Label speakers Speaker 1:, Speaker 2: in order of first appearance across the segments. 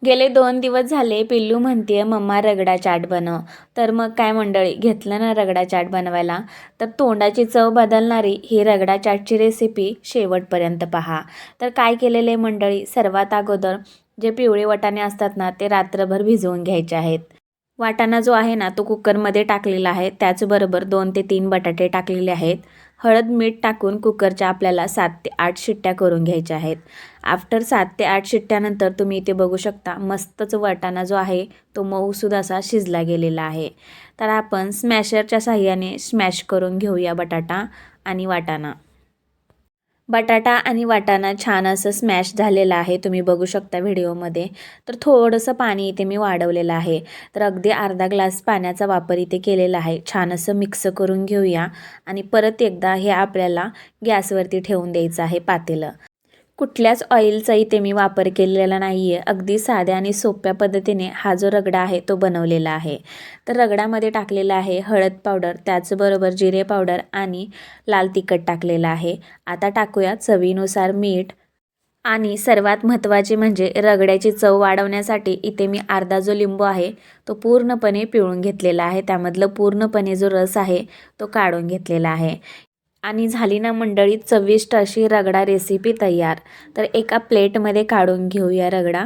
Speaker 1: गेले 2 दिवस झाले पिल्लू म्हणतीये मम्मा रगडा चाट बनव. तर मग काय मंडळी, घेतलं ना रगडा चाट बनवायला. तर तोंडाची चव बदलणारी ही रगडा चाटची रेसिपी शेवटपर्यंत पहा. तर काय केलेले मंडळी, सर्वात अगोदर जे पिवळे वाटाणे असतात ना ते रात्रभर भिजवून घ्यायचे आहेत. वाटाणा जो आहे ना तो कुकरमध्ये टाकलेला आहे. त्याचबरोबर 2 ते 3 बटाटे टाकलेले आहेत. हळद मीठ टाकून कुकरच्या आपल्याला 7 ते 8 शिट्ट्या करून घ्यायच्या आहेत. आफ्टर 7 ते 8 शिट्ट्यानंतर तुम्ही इथे बघू शकता मस्तच वाटाणा जो आहे तो मऊसूद असा शिजला गेलेला आहे. तर आपण स्मॅशरच्या साहाय्याने स्मॅश करून घेऊया बटाटा आणि वाटाणा. बटाटा आणि वाटाणा छान असं स्मॅश झालेलं आहे, तुम्ही बघू शकता व्हिडिओमध्ये. तर थोडंसं पाणी इथे मी वाढवलेलं आहे. तर अगदी अर्धा ग्लास पाण्याचा वापर इथे केलेला आहे. छान असं मिक्स करून घेऊया आणि परत एकदा हे आपल्याला गॅसवरती ठेवून द्यायचं आहे पातेलं. कुठल्याच ऑइलचा इथे मी वापर केलेला नाही आहे. अगदी साध्या आणि सोप्या पद्धतीने हा जो रगडा आहे तो बनवलेला आहे. तर रगडामध्ये टाकलेला आहे हळद पावडर, त्याचबरोबर जिरे पावडर आणि लाल तिखट टाकलेलं आहे. आता टाकूया चवीनुसार मीठ आणि सर्वात महत्त्वाचे म्हणजे रगड्याची चव वाढवण्यासाठी इथे मी अर्धा जो लिंबू आहे तो पूर्णपणे पिळून घेतलेला आहे. त्यामधलं पूर्णपणे जो रस आहे तो काढून घेतलेला आहे. आणि झाली ना मंडळी चविष्ट अशी रगडा रेसिपी तयार. तर एका प्लेटमध्ये काढून घेऊया रगडा.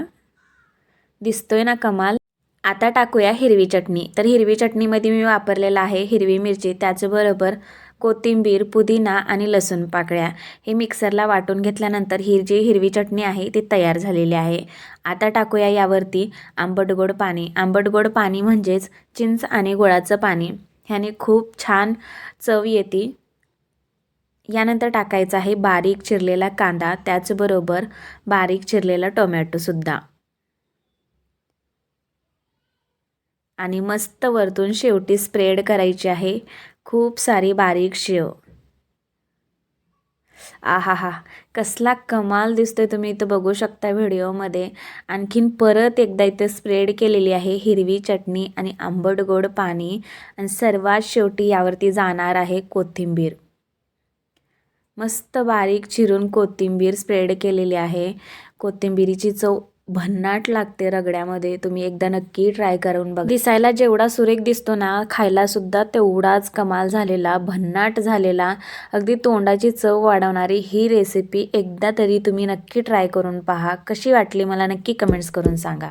Speaker 1: दिसतोय ना कमाल. आता टाकूया हिरवी चटणी. तर हिरवी चटणीमध्ये मी वापरलेला आहे हिरवी मिरची, त्याचबरोबर कोथिंबीर, पुदिना आणि लसूण पाकळ्या. हे मिक्सरला वाटून घेतल्यानंतर ही जी हिरवी चटणी आहे ती तयार झालेली आहे. आता टाकूया यावरती आंबट गोड पाणी. आंबट गोड पाणी म्हणजेच चिंच आणि गुळाचं पाणी. ह्याने खूप छान चव येते. यानंतर टाकायचा आहे बारीक चिरलेला कांदा, त्याचबरोबर बारीक चिरलेला टोमॅटोसुद्धा. आणि मस्त वरतून शेवटी स्प्रेड करायची आहे खूप सारी बारीक शेव. आहाहा, कसला कमाल दिसतोय, तुम्ही इथं बघू शकता व्हिडिओमध्ये. आणखीन परत एकदा इथे स्प्रेड केलेली आहे हिरवी चटणी आणि आंबट गोड पाणी आणि सर्वात शेवटी यावरती जाणार आहे कोथिंबीर. मस्त बारीक चिरून कोथिंबीर स्प्रेड केलेली आहे. कोथिंबीरीची चव भन्नाट लागते रगड्यामध्ये. तुम्ही एकदा नक्की ट्राय करून बघा. दिसायला जेवढा सुरेख दिसतो ना, खायला सुद्धा तेवढाच कमाल झालेला, भन्नाट झालेला, अगदी तोंडाची चव वाढवणारी ही रेसिपी एकदा तरी तुम्ही नक्की ट्राय करून पहा. कशी वाटली मला नक्की कमेंट्स करून सांगा.